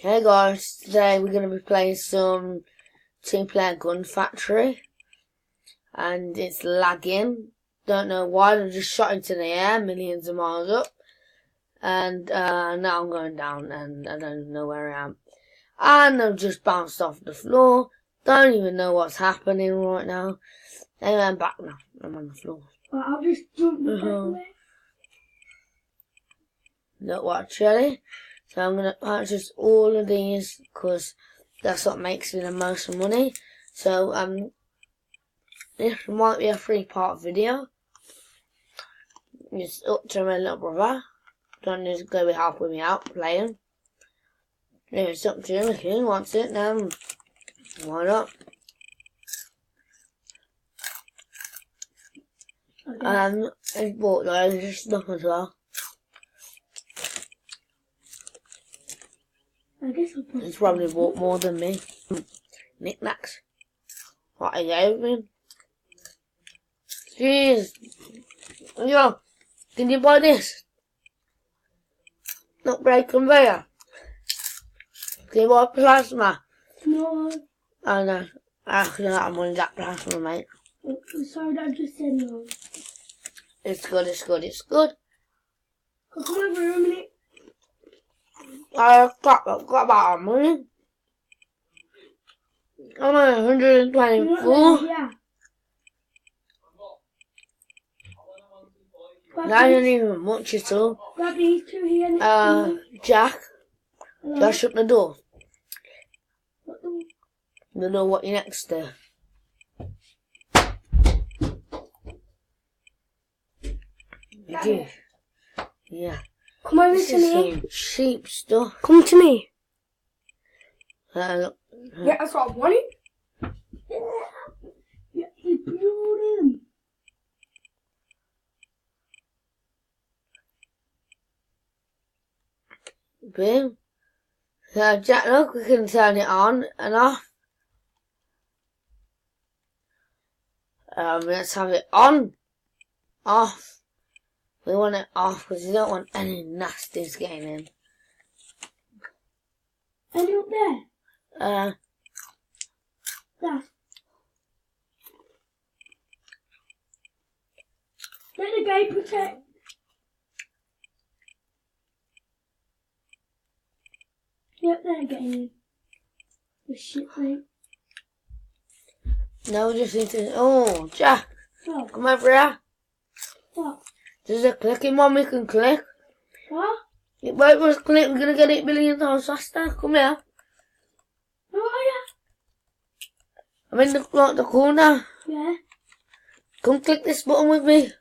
Hey guys, today we're going to be playing some two-player gun factory, and it's lagging. Don't know why, I just shot into the air millions of miles up, and now I'm going down and I don't know where I am. And I've just bounced off the floor, don't even know what's happening right now. Anyway, I'm back now, I'm on the floor. Well, I'll just jump back away. Not watch really. So I'm going to purchase all of these because that's what makes me the most money. So this might be a 3-part video. It's up to my little brother. Don't need to go helping me out playing. If it's up to him, if he wants it, then why not? Okay. I bought loads of stuff as well. I guess I'll put He's probably bought more than me. Knickknacks. What I gave him. Jeez. Yo, can you buy this? Not break conveyor. Can you buy plasma? No. Oh no. I don't have money that plasma, mate. I'm sorry, I just said no. It's good, it's good, it's good. Come over a minute. I've got about a money. I'm on 124. Yeah. That isn't even much at all. Grab these two here. Jack. Hello? Just shut the door. What the? You know what you're next to. You do. Yeah. Come over This to is me. some cheap stuff. Come to me. Look. Yeah, that's what I wanted. Yeah, he blew him. Boom. So Jack, look, we can turn it on and off. Let's have it on. Off. We want it off because we don't want any nasties getting in. Any up there? There. Let the gate protect. Yep, they're getting in. The shit, mate. No, we just need to. Oh, Jack, What? come over here. What? There's a clicking one we can click. What? It won't just click, we're gonna get it million times faster. Come here. Where are you? I'm in the corner. Yeah. Come click this button with me.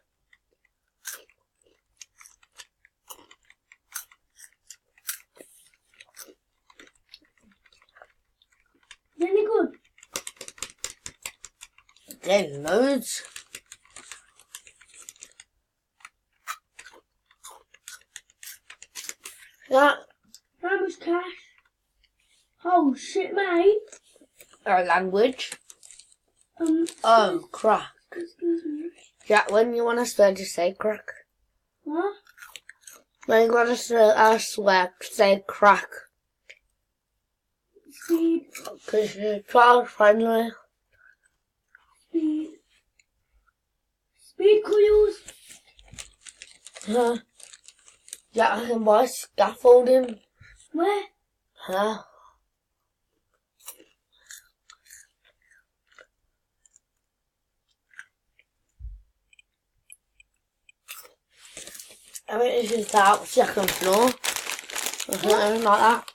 Is any good? There's loads. That How much cash? Oh shit, mate. language. Um. Oh, crack. Excuse me. Jack, when you want to swear, just say crack. What? When you want to swear, say crack. Speed. Because you're child friendly. Speed. Speed coils. Huh? Jack, I can buy scaffolding. Where? Huh? I think this is the second floor. Or something like that.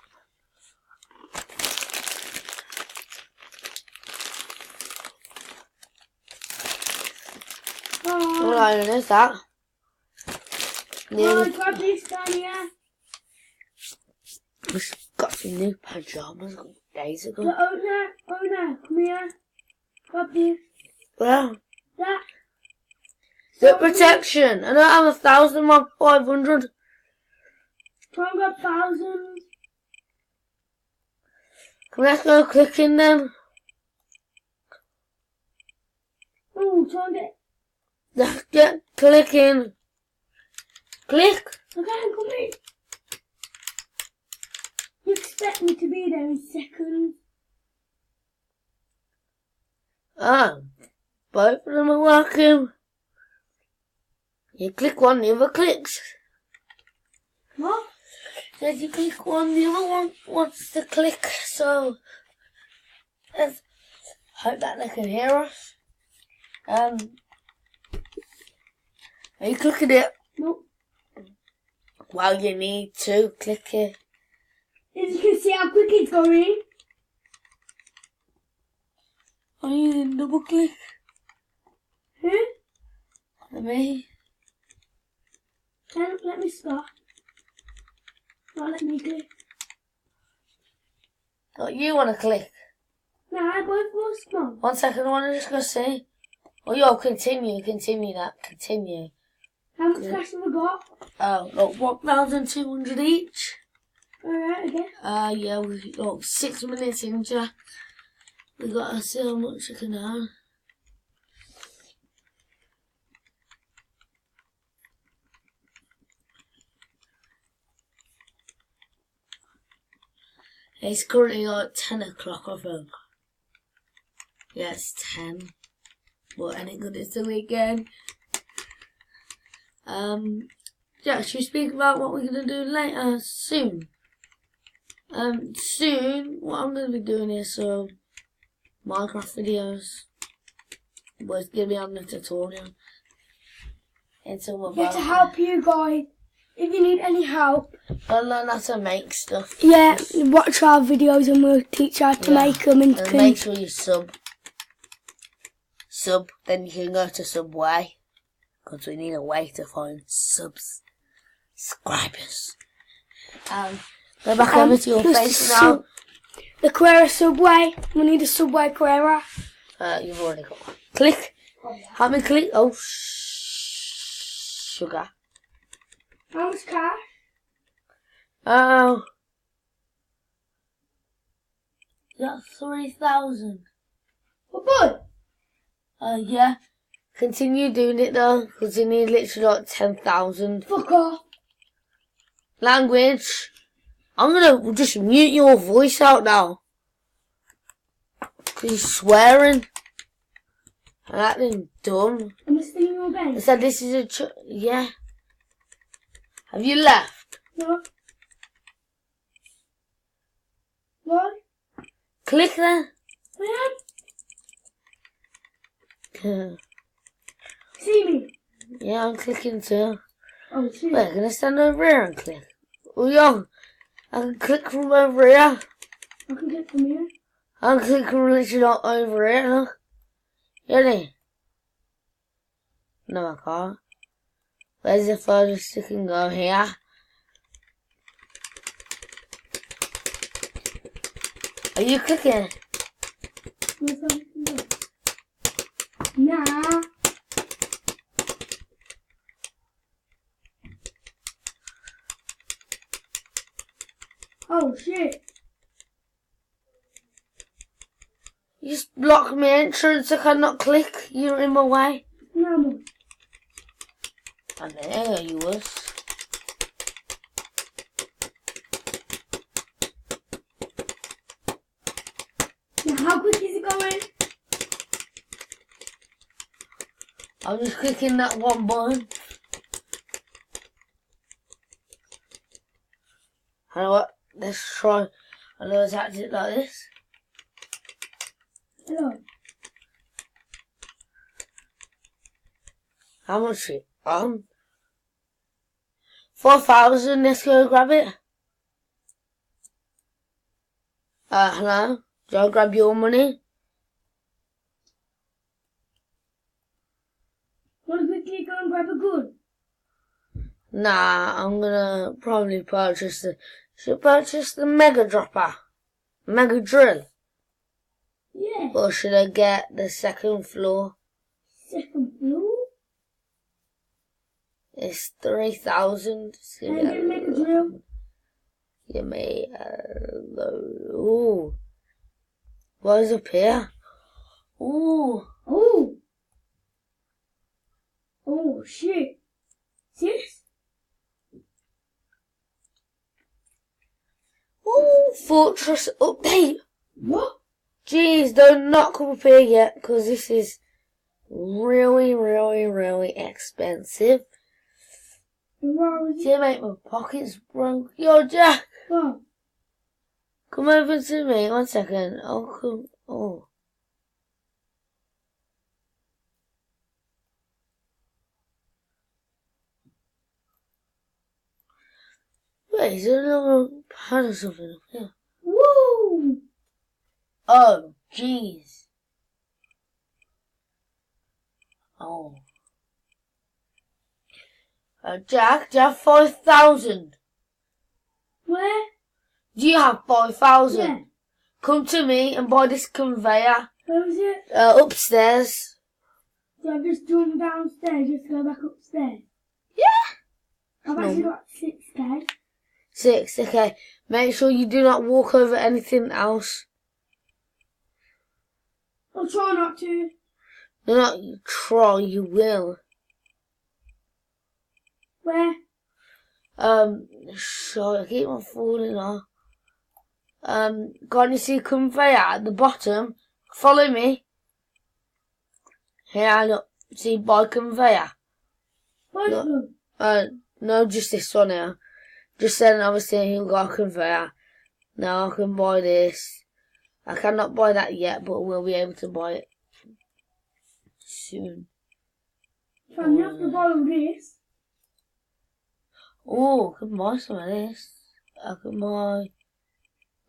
Oh, What island is that? oh, grab this down here. We got some new pajamas days The ago. owner, come here. Grab this. Well, That. the protection. I don't have 1,500. Try and grab thousands. Let's go clicking then. Oh, try and get. Let's get clicking. Click. Okay, come in. You expect me to be there in seconds? Both of them are working. You click one, the other clicks. What? Said you click one, the other one wants to click, so let's hope that they can hear us. Are you clicking it? Nope. Well, you need to click it. As you can see how quick it's going. Are you in double click? Who? Me? Let me start. Not let me click. What you want to click? No, I both was small. 1 second, I want to just go see. Oh, yo, continue that, continue. How much cash have I got? Oh, look, 1,200 each. Alright, okay. Yeah, we've got 6 minutes into. We got to see how much you can earn. It's currently like 10 o'clock, I think. Yeah, it's 10. But any good, it's the weekend. Yeah, should we speak about what we're going to do later? Soon. Soon, what I'm going to be doing is some Minecraft videos. But it's going to be on the tutorial. Yeah, to help you guys. If you need any help. I'll learn how to make stuff. Yeah, watch our videos and we'll teach you how to make them. And make sure you sub. Then you can go to Subway. Because we need a way to find subscribers. Go back over to your face now. The Carrera Subway. We need a Subway Carrera. You've already got one. Click. How many click? Oh, sugar. How much cash? Oh. That's 3,000. What good? Yeah. Continue doing it though, because you need literally like 10,000. Fuck off. Language. I'm gonna just mute your voice out now. Because you're swearing. And acting dumb. Am I still in your bed? I said this is a yeah. Have you left? No. What? Click there. Where? See me? Yeah, I'm clicking too. Oh shit. Wait, can I stand over here and click? Oh yeah. I can click from over here. I can click from here. I can click from literally not over here, look. Ready? No, I can't. Where's the furthest you can go here? Are you clicking? Nah. Oh shit. You just blocked my entrance. I cannot click. You're in my way. No. And there you was. Now how quick is it going? I'm just clicking that one button. You know what? Let's try another tactic like this. Hello. How much is it? 4,000. Let's go grab it. Hello? Do I grab your money? Want to quickly go and grab a gun? Nah, I'm gonna probably purchase the Mega Dropper. Mega Drill. Yeah. Or should I get the second floor? Second floor? It's 3,000. Can I get a Mega Drill? You may, ooh. What is up here? Ooh. Oh. Oh shit. Serious? Ooh, Fortress update. What? Jeez, don't not come up here yet, because this is really, really, really expensive. To make my pockets broke. Yo, Jack! What? Come over to me, 1 second. I'll come. Oh. Wait, is there another pad or something up here? Woo! Oh, jeez. Oh. Jack, do you have 5,000? Where? Do you have 5,000? Yeah. Come to me and buy this conveyor. Where was it? Upstairs. So I've just jumped downstairs just to go back upstairs. Yeah. I've actually got 6k. 6, okay. Make sure you do not walk over anything else. I'll try not to. Do not try, you will. Where? Sorry, I keep on falling off. Can't you see conveyor at the bottom? Follow me. Here, look. See, by conveyor. Both of them? No, just this one here. Just then, obviously, you've got a conveyor. Now I can buy this. I cannot buy that yet, but we'll be able to buy it soon. Fam, you have to buy all this. Oh, I can buy some of this. I can buy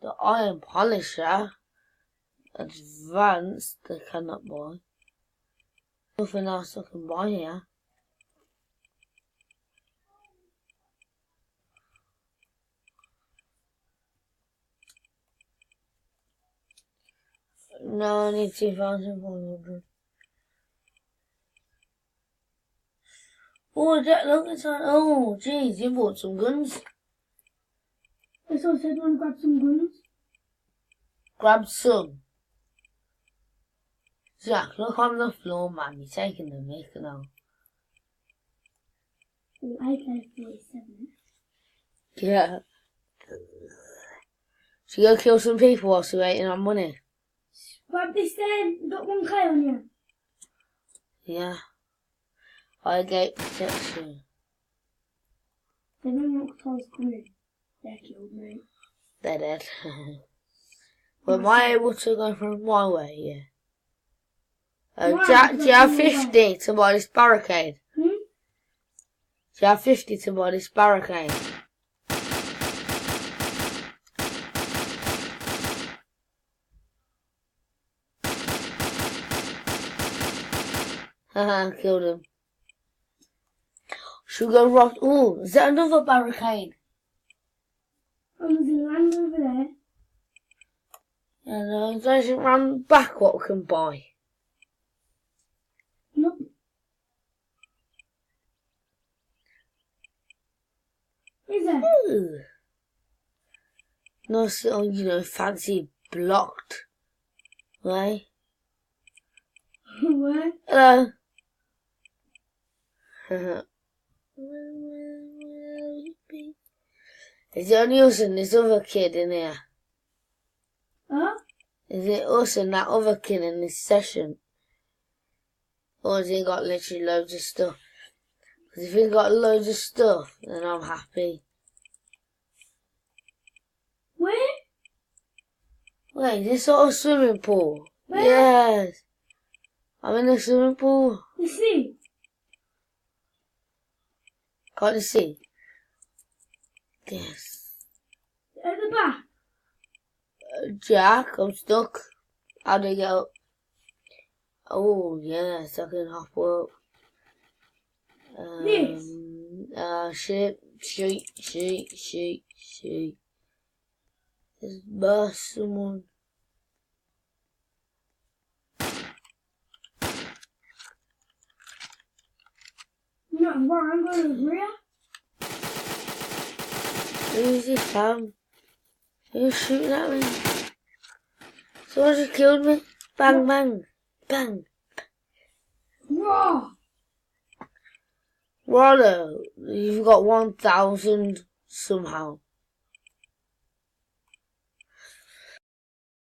the iron polisher. Advanced, I cannot buy. Nothing else I can buy here. No, I need 2,500. Oh, Jack, look, it's on. Oh, jeez, you bought some guns. That's what I said, want to grab some guns? Grab some. Jack, look on the floor, man. You're taking the mic now. Oh, AK-47. Yeah. So you go kill some people whilst you're waiting on money? Grab this then. You got 1k on you. Yeah. I gate protection. They don't want close coming. They're killed, mate. They're dead. But am I able to go from my way? Yeah. Right, do you have 50 to buy this barricade? Hmm? Do you have 50 to buy this barricade? Haha, killed him. Should we go rock? Oh, is that another barricade? Oh, there's a land over there. Yeah, no, there's a round back what we can buy. Nope. Is there? Ooh. Nice little, fancy blocked way. Where? Hello. Is it only us and this other kid in here? Huh? Is it us and that other kid in this session? Or has he got literally loads of stuff? Because if he's got loads of stuff, then I'm happy. Where? Wait, this sort of swimming pool? Where? Yes. I'm in the swimming pool. You see? Can't you see? Yes. At the back? Jack, I'm stuck. How do I get up? Oh, yes, I can hop up. This? Shoot. Just burst someone. No, where I'm going over here. Who's this, Sam? Who's shooting at me? Someone just killed me. Bang, bang, bang. Whoa! Righto, you've got 1,000 somehow.